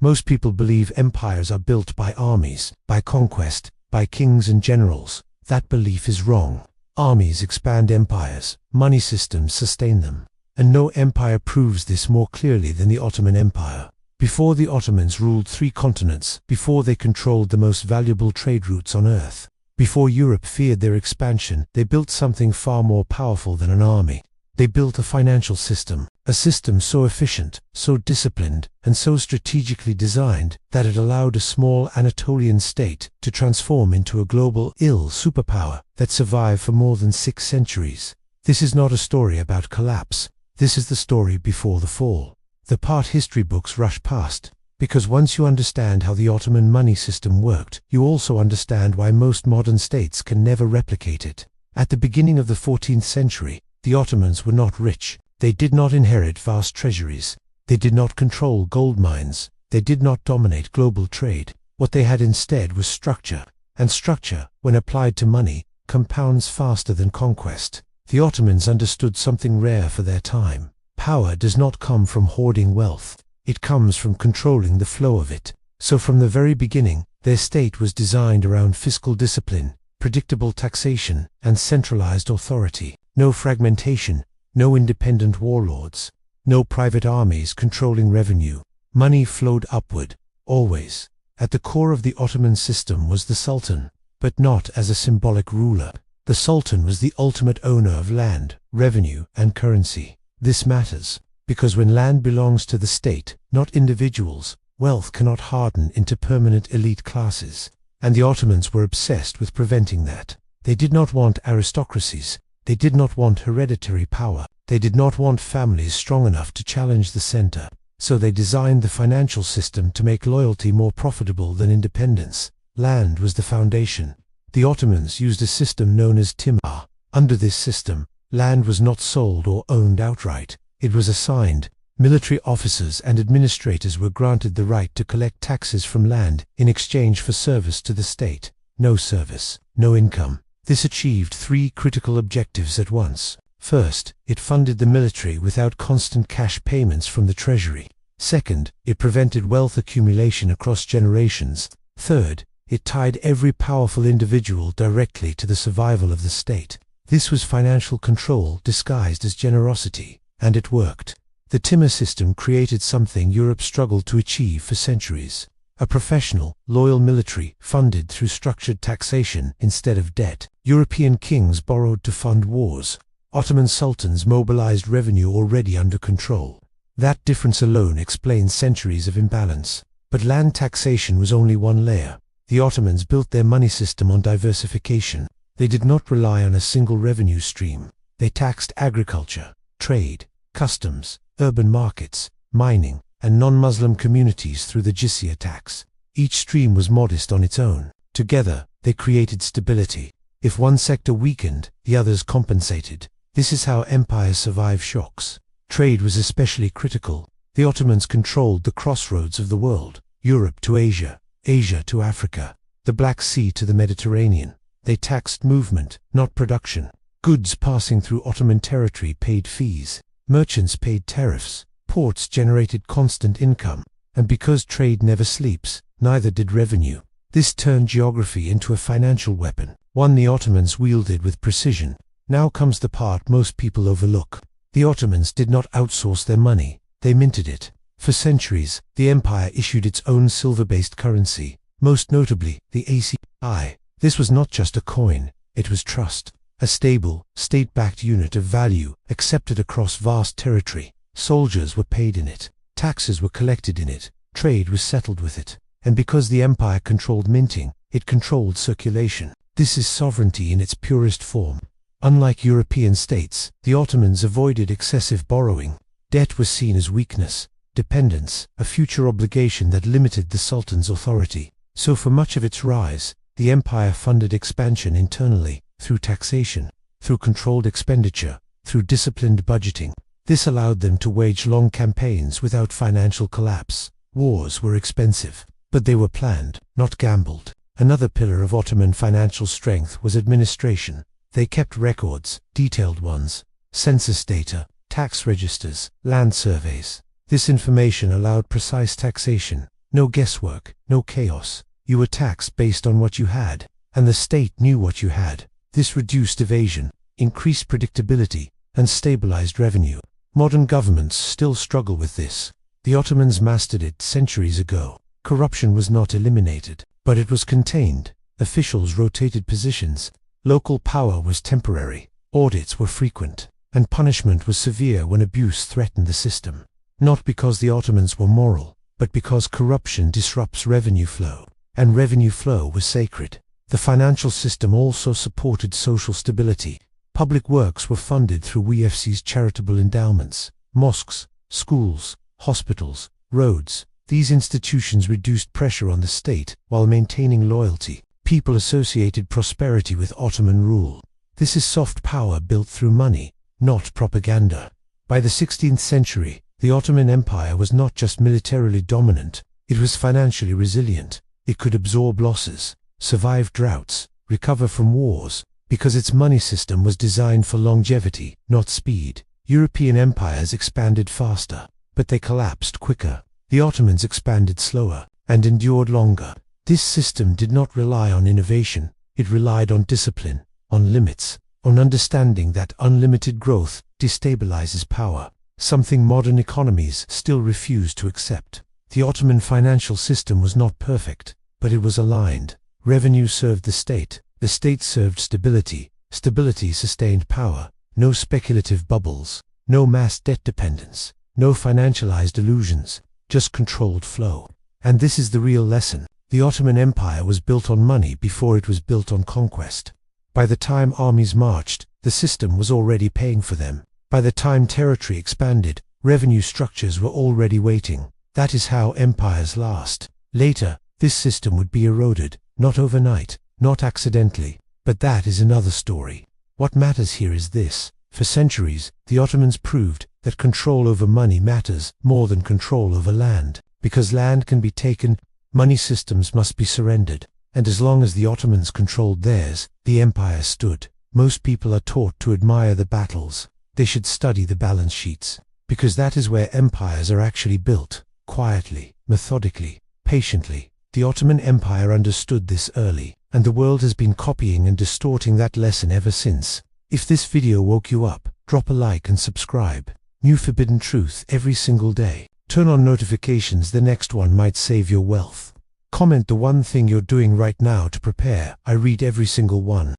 Most people believe empires are built by armies, by conquest, by kings and generals. That belief is wrong. Armies expand empires, money systems sustain them. And no empire proves this more clearly than the Ottoman Empire. Before the Ottomans ruled 3 continents, before they controlled the most valuable trade routes on earth, before Europe feared their expansion, they built something far more powerful than an army. They built a financial system, a system so efficient, so disciplined, and so strategically designed that it allowed a small Anatolian state to transform into a global superpower that survived for more than 6 centuries. This is not a story about collapse. This is the story before the fall. The part history books rush past, because once you understand how the Ottoman money system worked, you also understand why most modern states can never replicate it. At the beginning of the 14th century, the Ottomans were not rich. They did not inherit vast treasuries. They did not control gold mines. They did not dominate global trade. What they had instead was structure. And structure, when applied to money, compounds faster than conquest. The Ottomans understood something rare for their time. Power does not come from hoarding wealth. It comes from controlling the flow of it. So from the very beginning, their state was designed around fiscal discipline, predictable taxation, and centralized authority. No fragmentation, no independent warlords, no private armies controlling revenue. Money flowed upward, always. At the core of the Ottoman system was the Sultan, but not as a symbolic ruler. The Sultan was the ultimate owner of land, revenue, and currency. This matters, because when land belongs to the state, not individuals, wealth cannot harden into permanent elite classes. And the Ottomans were obsessed with preventing that. They did not want aristocracies. They did not want hereditary power. They did not want families strong enough to challenge the center. So they designed the financial system to make loyalty more profitable than independence. Land was the foundation. The Ottomans used a system known as timar. Under this system, land was not sold or owned outright. It was assigned. Military officers and administrators were granted the right to collect taxes from land in exchange for service to the state. No service, no income. This achieved 3 critical objectives at once. First, it funded the military without constant cash payments from the treasury. Second, it prevented wealth accumulation across generations. Third, it tied every powerful individual directly to the survival of the state. This was financial control disguised as generosity, and it worked. The timar system created something Europe struggled to achieve for centuries. A professional, loyal military funded through structured taxation instead of debt. European kings borrowed to fund wars. Ottoman sultans mobilized revenue already under control. That difference alone explains centuries of imbalance. But land taxation was only one layer. The Ottomans built their money system on diversification. They did not rely on a single revenue stream. They taxed agriculture, trade, customs, urban markets, mining, and non-Muslim communities through the jizya tax. Each stream was modest on its own. Together, they created stability. If one sector weakened, the others compensated. This is how empires survive shocks. Trade was especially critical. The Ottomans controlled the crossroads of the world, Europe to Asia, Asia to Africa, the Black Sea to the Mediterranean. They taxed movement, not production. Goods passing through Ottoman territory paid fees. Merchants paid tariffs. Ports generated constant income. And because trade never sleeps, neither did revenue. This turned geography into a financial weapon, one the Ottomans wielded with precision. Now comes the part most people overlook. The Ottomans did not outsource their money. They minted it. For centuries, the empire issued its own silver-based currency, most notably the ACI. This was not just a coin, it was trust. A stable, state-backed unit of value, accepted across vast territory. Soldiers were paid in it. Taxes were collected in it. Trade was settled with it. And because the empire controlled minting, it controlled circulation. This is sovereignty in its purest form. Unlike European states, the Ottomans avoided excessive borrowing. Debt was seen as weakness, dependence, a future obligation that limited the Sultan's authority. So for much of its rise, the empire funded expansion internally, through taxation, through controlled expenditure, through disciplined budgeting. This allowed them to wage long campaigns without financial collapse. Wars were expensive, but they were planned, not gambled. Another pillar of Ottoman financial strength was administration. They kept records, detailed ones, census data, tax registers, land surveys. This information allowed precise taxation, No guesswork, no chaos. You were taxed based on what you had, and the state knew what you had. This reduced evasion, increased predictability, and stabilized revenue. Modern governments still struggle with this. The Ottomans mastered it centuries ago. Corruption was not eliminated, but it was contained. Officials rotated positions. Local power was temporary. Audits were frequent, and punishment was severe when abuse threatened the system. Not because the Ottomans were moral, but because corruption disrupts revenue flow, and revenue flow was sacred. The financial system also supported social stability. Public works were funded through WFC's charitable endowments. Mosques, schools, hospitals, roads. These institutions reduced pressure on the state while maintaining loyalty. People associated prosperity with Ottoman rule. This is soft power built through money, not propaganda. By the 16th century, the Ottoman Empire was not just militarily dominant, it was financially resilient. It could absorb losses, survive droughts, recover from wars, because its money system was designed for longevity, not speed. European empires expanded faster, but they collapsed quicker. The Ottomans expanded slower and endured longer. This system did not rely on innovation, it relied on discipline, on limits, on understanding that unlimited growth destabilizes power, something modern economies still refuse to accept. The Ottoman financial system was not perfect, but it was aligned. Revenue served the state served stability, stability sustained power. No speculative bubbles, no mass debt dependence, no financialized illusions, just controlled flow. And this is the real lesson. The Ottoman Empire was built on money before it was built on conquest. By the time armies marched, the system was already paying for them. By the time territory expanded, revenue structures were already waiting. That is how empires last. Later, this system would be eroded, not overnight, not accidentally, but that is another story. What matters here is this. For centuries, the Ottomans proved that control over money matters more than control over land. Because land can be taken, money systems must be surrendered. And as long as the Ottomans controlled theirs, the empire stood. Most people are taught to admire the battles. They should study the balance sheets. Because that is where empires are actually built. Quietly, methodically, patiently. The Ottoman Empire understood this early, and the world has been copying and distorting that lesson ever since. If this video woke you up, drop a like and subscribe. New forbidden truth every single day. Turn on notifications, the next one might save your wealth. Comment the one thing you're doing right now to prepare. I read every single one.